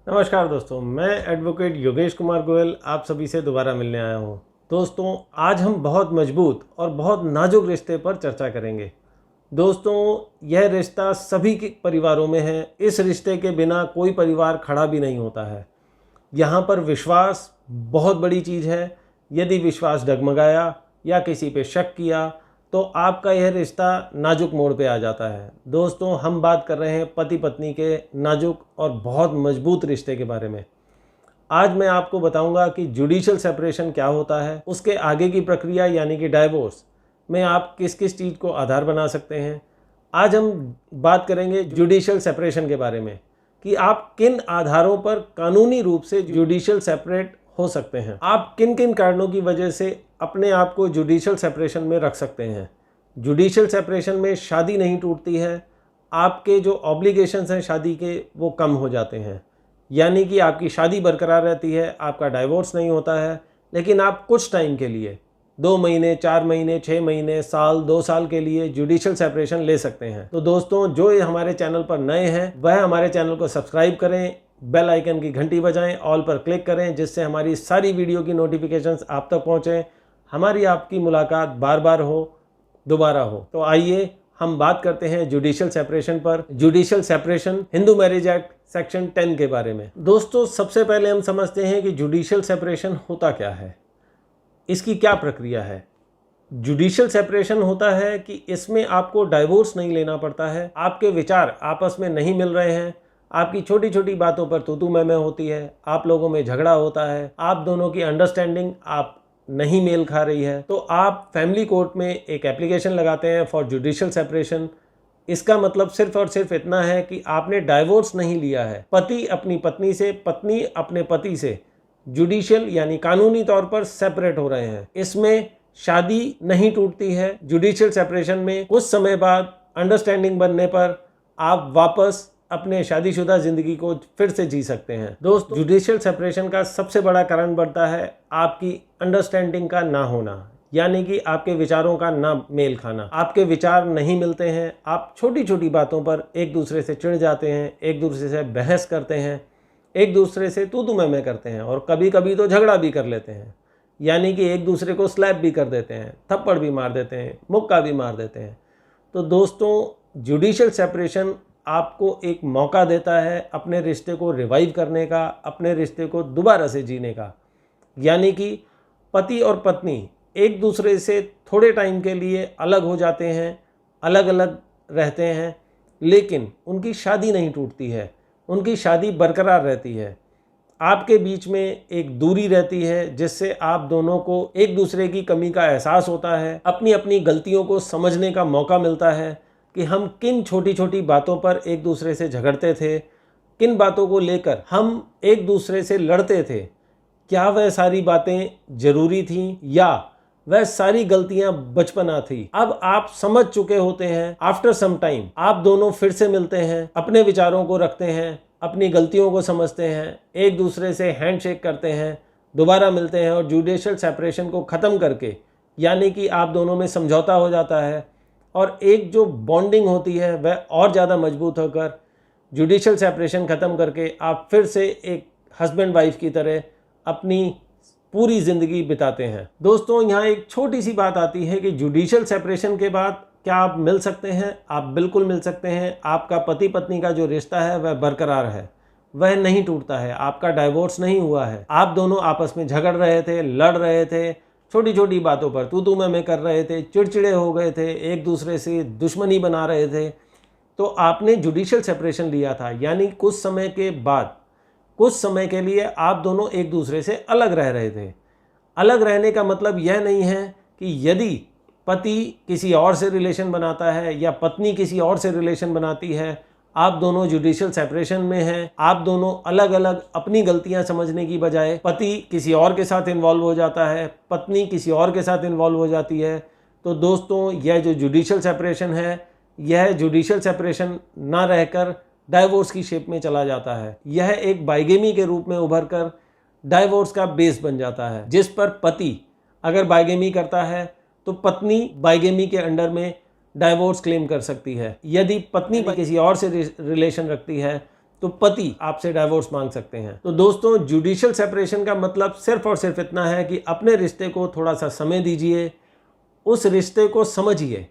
नमस्कार दोस्तों, मैं एडवोकेट योगेश कुमार गोयल आप सभी से दोबारा मिलने आया हूँ। दोस्तों, आज हम बहुत मजबूत और बहुत नाजुक रिश्ते पर चर्चा करेंगे। दोस्तों, यह रिश्ता सभी के परिवारों में है। इस रिश्ते के बिना कोई परिवार खड़ा भी नहीं होता है। यहाँ पर विश्वास बहुत बड़ी चीज़ है। यदि विश्वास डगमगाया या किसी पे शक किया तो आपका यह रिश्ता नाजुक मोड़ पे आ जाता है। दोस्तों, हम बात कर रहे हैं पति पत्नी के नाजुक और बहुत मजबूत रिश्ते के बारे में। आज मैं आपको बताऊंगा कि जुडिशियल सेपरेशन क्या होता है, उसके आगे की प्रक्रिया यानी कि डाइवोर्स में आप किस किस चीज़ को आधार बना सकते हैं। आज हम बात करेंगे जुडिशियल सेपरेशन के बारे में कि आप किन आधारों पर कानूनी रूप से जुडिशियल सेपरेट हो सकते हैं। आप किन किन कारणों की वजह से अपने आप को जुडिशियल सेपरेशन में रख सकते हैं। जुडिशियल सेपरेशन में शादी नहीं टूटती है, आपके जो ऑब्लिगेशंस हैं शादी के वो कम हो जाते हैं, यानी कि आपकी शादी बरकरार रहती है, आपका डाइवोर्स नहीं होता है, लेकिन आप कुछ टाइम के लिए 2 महीने, 4 महीने, 6 महीने, साल, 2 साल के लिए जुडिशियल सेपरेशन ले सकते हैं। तो दोस्तों, जो ये हमारे चैनल पर नए हैं वह हमारे चैनल को सब्सक्राइब करें, बेल आइकन की घंटी बजाएं, ऑल पर क्लिक करें, जिससे हमारी सारी वीडियो की नोटिफिकेशंस आप तक पहुंचें, हमारी आपकी मुलाकात बार बार हो, दोबारा हो। तो आइए हम बात करते हैं जुडिशियल सेपरेशन पर। Judicial separation Hindu marriage act section 10 के बारे में। दोस्तों, सबसे पहले हम समझते हैं कि जुडिशियल सेपरेशन होता क्या है, इसकी क्या प्रक्रिया है। जुडिशियल सेपरेशन होता है कि इसमें आपको डाइवोर्स नहीं लेना पड़ता है, आपके विचार आपस में नहीं मिल रहे हैं, आपकी छोटी छोटी बातों पर तू मैं होती है, आप लोगों में झगड़ा होता है, आप दोनों की अंडरस्टैंडिंग आप नहीं मेल खा रही है, तो आप फैमिली कोर्ट में एक एप्लीकेशन लगाते हैं फॉर जुडिशियल सेपरेशन। इसका मतलब सिर्फ और सिर्फ इतना है कि आपने डाइवोर्स नहीं लिया है, पति अपनी पत्नी से, पत्नी अपने पति से जुडिशियल यानी कानूनी तौर पर सेपरेट हो रहे हैं। इसमें शादी नहीं टूटती है। जुडिशियल सेपरेशन में कुछ समय बाद अंडरस्टैंडिंग बनने पर आप वापस अपने शादीशुदा जिंदगी को फिर से जी सकते हैं। दोस्तों, जुडिशियल सेपरेशन का सबसे बड़ा कारण बनता है आपकी अंडरस्टैंडिंग का ना होना, यानी कि आपके विचारों का ना मेल खाना। आपके विचार नहीं मिलते हैं, आप छोटी छोटी बातों पर एक दूसरे से चिढ़ जाते हैं, एक दूसरे से बहस करते हैं, एक दूसरे से तू मैं करते हैं और कभी कभी तो झगड़ा भी कर लेते हैं, यानी कि एक दूसरे को स्लैप भी कर देते हैं, थप्पड़ भी मार देते हैं, मुक्का भी मार देते हैं। तो दोस्तों, जुडिशियल सेपरेशन आपको एक मौका देता है अपने रिश्ते को रिवाइव करने का, अपने रिश्ते को दोबारा से जीने का। यानी कि पति और पत्नी एक दूसरे से थोड़े टाइम के लिए अलग हो जाते हैं, अलग अलग रहते हैं, लेकिन उनकी शादी नहीं टूटती है, उनकी शादी बरकरार रहती है। आपके बीच में एक दूरी रहती है जिससे आप दोनों को एक दूसरे की कमी का एहसास होता है, अपनी अपनी गलतियों को समझने का मौका मिलता है कि हम किन छोटी छोटी बातों पर एक दूसरे से झगड़ते थे, किन बातों को लेकर हम एक दूसरे से लड़ते थे, क्या वह सारी बातें जरूरी थीं या वह सारी गलतियां बचपना थी। अब आप समझ चुके होते हैं। आफ्टर सम टाइम आप दोनों फिर से मिलते हैं, अपने विचारों को रखते हैं, अपनी गलतियों को समझते हैं, एक दूसरे से हैंडशेक करते हैं, दोबारा मिलते हैं और जुडिशियल सेपरेशन को ख़त्म करके, यानी कि आप दोनों में समझौता हो जाता है और एक जो बॉन्डिंग होती है वह और ज़्यादा मजबूत होकर जुडिशियल सेपरेशन ख़त्म करके आप फिर से एक हस्बैंड वाइफ की तरह अपनी पूरी ज़िंदगी बिताते हैं। दोस्तों, यहाँ एक छोटी सी बात आती है कि जुडिशियल सेपरेशन के बाद क्या आप मिल सकते हैं? आप बिल्कुल मिल सकते हैं। आपका पति पत्नी का जो रिश्ता है वह बरकरार है, वह नहीं टूटता है, आपका डाइवोर्स नहीं हुआ है। आप दोनों आपस में झगड़ रहे थे, लड़ रहे थे, छोटी छोटी बातों पर तू मैं कर रहे थे, चिड़चिड़े हो गए थे, एक दूसरे से दुश्मनी बना रहे थे, तो आपने जुडिशियल सेपरेशन लिया था, यानी कुछ समय के बाद, कुछ समय के लिए आप दोनों एक दूसरे से अलग रह रहे थे। अलग रहने का मतलब यह नहीं है कि यदि पति किसी और से रिलेशन बनाता है या पत्नी किसी और से रिलेशन बनाती है, आप दोनों जुडिशियल सेपरेशन में हैं, आप दोनों अलग अलग अपनी गलतियां समझने की बजाय पति किसी और के साथ इन्वॉल्व हो जाता है, पत्नी किसी और के साथ इन्वॉल्व हो जाती है, तो दोस्तों, यह जो जुडिशियल सेपरेशन है, यह जुडिशियल सेपरेशन ना रहकर डाइवोर्स की शेप में चला जाता है। यह एक बाइगेमी के रूप में उभर कर डाइवोर्स का बेस बन जाता है, जिस पर पति अगर बाइगेमी करता है तो पत्नी बाइगेमी के अंडर में डाइवोर्स क्लेम कर सकती है। यदि पत्नी किसी और से रिलेशन रखती है तो पति आपसे डाइवोर्स मांग सकते हैं। तो दोस्तों, जुडिशियल सेपरेशन का मतलब सिर्फ और सिर्फ इतना है कि अपने रिश्ते को थोड़ा सा समय दीजिए, उस रिश्ते को समझिए,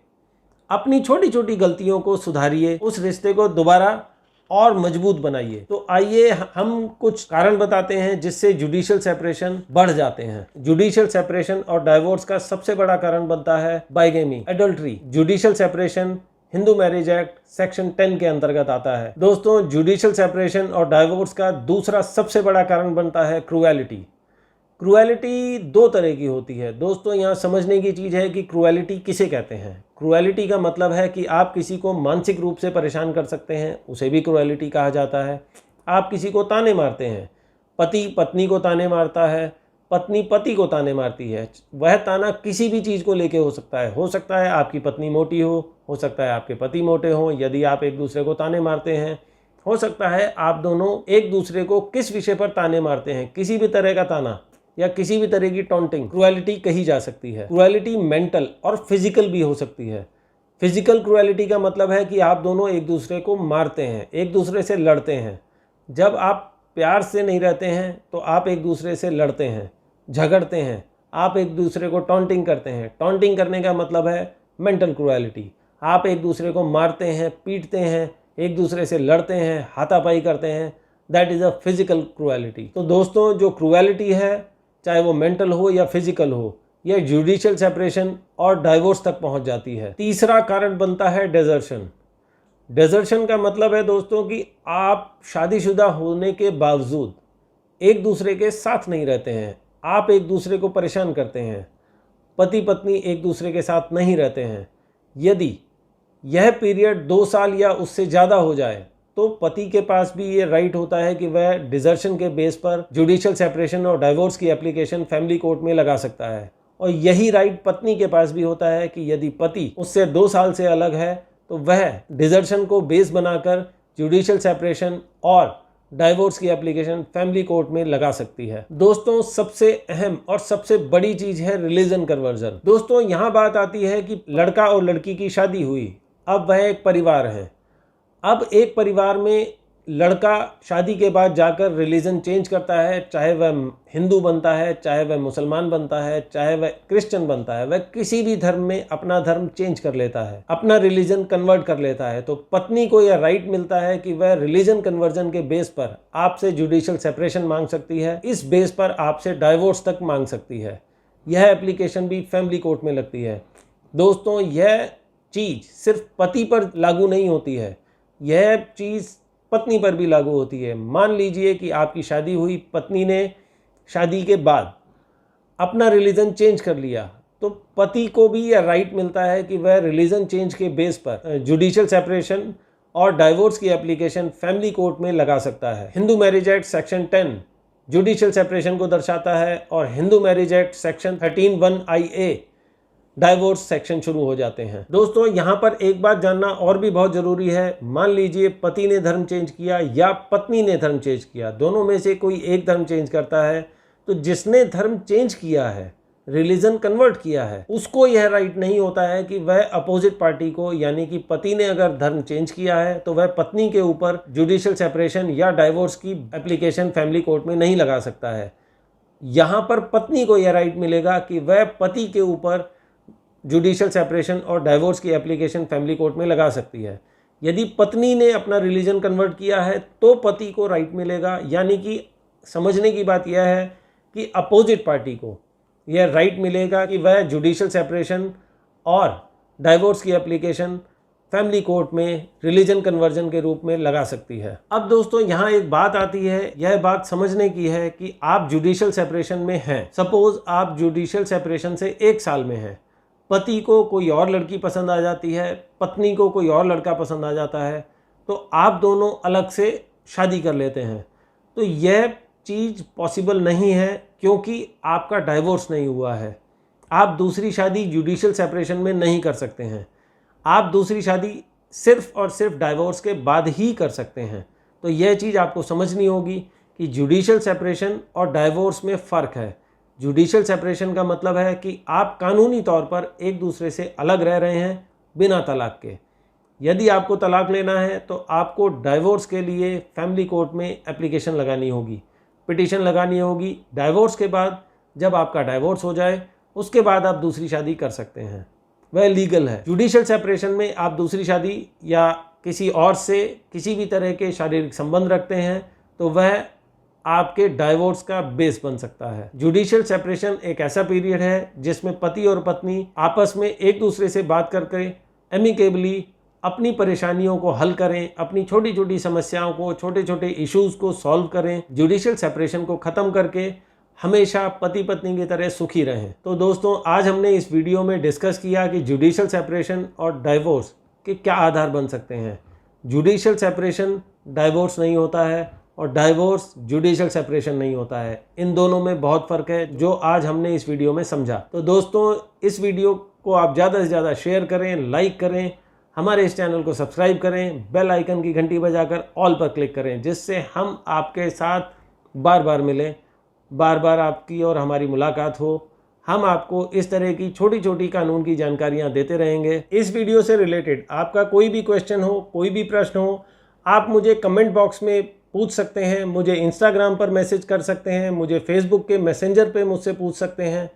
अपनी छोटी छोटी गलतियों को सुधारिए, उस रिश्ते को दोबारा और मजबूत बनाइए। तो आइए हम कुछ कारण बताते हैं जिससे जुडिशियल सेपरेशन बढ़ जाते हैं। जुडिशियल सेपरेशन और डाइवोर्स का सबसे बड़ा कारण बनता है bigamy, adultery. Judicial separation Hindu marriage act section 10 के अंतर्गत आता है। दोस्तों, जुडिशियल सेपरेशन और डाइवोर्स का दूसरा सबसे बड़ा कारण बनता है क्रूएलिटी। क्रूएलिटी दो तरह की होती है। दोस्तों, यहाँ समझने की चीज़ है कि क्रूएलिटी किसे कहते हैं। क्रूएलिटी का मतलब है कि आप किसी को मानसिक रूप से परेशान कर सकते हैं, उसे भी क्रूएलिटी कहा जाता है। आप किसी को ताने मारते हैं, पति पत्नी को ताने मारता है, पत्नी पति को ताने मारती है। वह ताना किसी भी चीज़ को लेके हो सकता है आपकी पत्नी मोटी हो सकता है आपके पति मोटे हों। यदि आप एक दूसरे को ताने मारते हैं, हो सकता है आप दोनों एक दूसरे को किस विषय पर ताने मारते हैं, किसी भी तरह का ताना या किसी भी तरह की टॉन्टिंग क्रूएलिटी कही जा सकती है। क्रूएलिटी मेंटल और फिजिकल भी हो सकती है। फिजिकल क्रूएलिटी का मतलब है कि आप दोनों एक दूसरे को मारते हैं, एक दूसरे से लड़ते हैं। जब आप प्यार से नहीं रहते हैं तो आप एक दूसरे से लड़ते हैं, झगड़ते हैं, आप एक दूसरे को टॉन्टिंग करते हैं। टॉन्टिंग करने का मतलब है मेंटल क्रूएलिटी। आप एक दूसरे को मारते हैं, पीटते हैं, एक दूसरे से लड़ते हैं, हाथापाई करते हैं। That is a physical cruelty. तो दोस्तों, जो क्रूएलिटी है, चाहे वो मेंटल हो या फिजिकल हो, यह जुडिशियल सेपरेशन और डाइवोर्स तक पहुंच जाती है। तीसरा कारण बनता है डेजर्शन। डेजर्शन का मतलब है दोस्तों कि आप शादीशुदा होने के बावजूद एक दूसरे के साथ नहीं रहते हैं, आप एक दूसरे को परेशान करते हैं, पति पत्नी एक दूसरे के साथ नहीं रहते हैं। यदि यह पीरियड 2 साल या उससे ज़्यादा हो जाए तो पति के पास भी ये राइट होता है कि वह डिजर्शन के बेस पर जुडिशियल सेपरेशन और डाइवोर्स की एप्लीकेशन फैमिली कोर्ट में लगा सकता है। और यही राइट पत्नी के पास भी होता है कि यदि पति उससे 2 साल से अलग है तो वह डिजर्शन को बेस बनाकर जुडिशियल सेपरेशन और डाइवोर्स की एप्लीकेशन फैमिली कोर्ट में लगा सकती है। दोस्तों, सबसे अहम और सबसे बड़ी चीज है रिलीजन कन्वर्जन। दोस्तों, यहाँ बात आती है कि लड़का और लड़की की शादी हुई, अब वह एक परिवार है। अब एक परिवार में लड़का शादी के बाद जाकर रिलीजन चेंज करता है, चाहे वह हिंदू बनता है, चाहे वह मुसलमान बनता है, चाहे वह क्रिश्चियन बनता है, वह किसी भी धर्म में अपना धर्म चेंज कर लेता है, अपना रिलीजन कन्वर्ट कर लेता है। तो पत्नी को यह राइट मिलता है कि वह रिलीजन कन्वर्जन के बेस पर आपसे जुडिशियल सेपरेशन मांग सकती है, इस बेस पर आपसे डाइवोर्स तक मांग सकती है। यह एप्लीकेशन भी फैमिली कोर्ट में लगती है। दोस्तों, यह चीज़ सिर्फ पति पर लागू नहीं होती है, यह चीज़ पत्नी पर भी लागू होती है। मान लीजिए कि आपकी शादी हुई, पत्नी ने शादी के बाद अपना रिलीजन चेंज कर लिया, तो पति को भी यह राइट मिलता है कि वह रिलीजन चेंज के बेस पर जुडिशियल सेपरेशन और डाइवोर्स की एप्लीकेशन फैमिली कोर्ट में लगा सकता है। Hindu marriage act section 10 judicial separation को दर्शाता है और Hindu marriage act section 13(1)(IA) divorce section शुरू हो जाते हैं। दोस्तों, यहाँ पर एक बात जानना और भी बहुत ज़रूरी है। मान लीजिए पति ने धर्म चेंज किया या पत्नी ने धर्म चेंज किया, दोनों में से कोई एक धर्म चेंज करता है, तो जिसने धर्म चेंज किया है, रिलीजन कन्वर्ट किया है, उसको यह राइट नहीं होता है कि वह अपोजिट पार्टी को, यानी कि पति ने अगर धर्म चेंज किया है तो वह पत्नी के ऊपर जुडिशियल सेपरेशन या डाइवोर्स की एप्लीकेशन फैमिली कोर्ट में नहीं लगा सकता है। यहाँ पर पत्नी को यह राइट मिलेगा कि वह पति के ऊपर जुडिशियल सेपरेशन और डाइवोर्स की एप्लीकेशन फैमिली कोर्ट में लगा सकती है। यदि पत्नी ने अपना रिलीजन कन्वर्ट किया है तो पति को राइट मिलेगा, यानी कि समझने की बात यह है कि अपोजिट पार्टी को यह राइट मिलेगा कि वह जुडिशियल सेपरेशन और डाइवोर्स की एप्लीकेशन फैमिली कोर्ट में रिलीजन कन्वर्जन के रूप में लगा सकती है। अब दोस्तों, यहाँ एक बात आती है, यह बात समझने की है कि आप जुडिशियल सेपरेशन में हैं। सपोज आप जुडिशियल सेपरेशन से 1 साल में हैं, पति को कोई और लड़की पसंद आ जाती है, पत्नी को कोई और लड़का पसंद आ जाता है, तो आप दोनों अलग से शादी कर लेते हैं। तो यह चीज़ पॉसिबल नहीं है क्योंकि आपका डाइवोर्स नहीं हुआ है। आप दूसरी शादी जुडिशियल सेपरेशन में नहीं कर सकते हैं। आप दूसरी शादी सिर्फ और सिर्फ डाइवोर्स के बाद ही कर सकते हैं। तो यह चीज़ आपको समझनी होगी कि जुडिशियल सेपरेशन और डाइवोर्स में फ़र्क है। जुडिशियल सेपरेशन का मतलब है कि आप कानूनी तौर पर एक दूसरे से अलग रह रहे हैं बिना तलाक के, यदि आपको तलाक लेना है तो आपको डाइवोर्स के लिए फैमिली कोर्ट में एप्लीकेशन लगानी होगी, पिटीशन लगानी होगी। डाइवोर्स के बाद जब आपका डाइवोर्स हो जाए उसके बाद आप दूसरी शादी कर सकते हैं, वह लीगल है। जुडिशियल सेपरेशन में आप दूसरी शादी या किसी और से किसी भी तरह के शारीरिक संबंध रखते हैं तो वह आपके डाइवोर्स का बेस बन सकता है। जुडिशियल सेपरेशन एक ऐसा पीरियड है जिसमें पति और पत्नी आपस में एक दूसरे से बात करके एमिकेबली अपनी परेशानियों को हल करें, अपनी छोटी छोटी समस्याओं को, छोटे छोटे इश्यूज को सॉल्व करें। जुडिशियल सेपरेशन को ख़त्म करके हमेशा पति पत्नी की तरह सुखी रहें। तो दोस्तों, आज हमने इस वीडियो में डिस्कस किया कि जुडिशियल सेपरेशन और डाइवोर्स के क्या आधार बन सकते हैं। जुडिशियल सेपरेशन डाइवोर्स नहीं होता है और डाइवोर्स जुडिशियल सेपरेशन नहीं होता है। इन दोनों में बहुत फ़र्क है जो आज हमने इस वीडियो में समझा। तो दोस्तों, इस वीडियो को आप ज़्यादा से ज़्यादा शेयर करें, लाइक करें, हमारे इस चैनल को सब्सक्राइब करें, बेल आइकन की घंटी बजाकर ऑल पर क्लिक करें, जिससे हम आपके साथ बार बार मिलें, बार बार आपकी और हमारी मुलाकात हो। हम आपको इस तरह की छोटी छोटी कानून की जानकारियाँ देते रहेंगे। इस वीडियो से रिलेटेड आपका कोई भी क्वेश्चन हो, कोई भी प्रश्न हो, आप मुझे कमेंट बॉक्स में पूछ सकते हैं, मुझे इंस्टाग्राम पर मैसेज कर सकते हैं, मुझे फेसबुक के मैसेंजर पे मुझसे पूछ सकते हैं।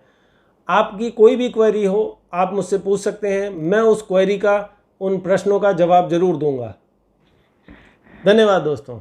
आपकी कोई भी क्वेरी हो आप मुझसे पूछ सकते हैं, मैं उस क्वेरी का, उन प्रश्नों का जवाब ज़रूर दूंगा। धन्यवाद दोस्तों।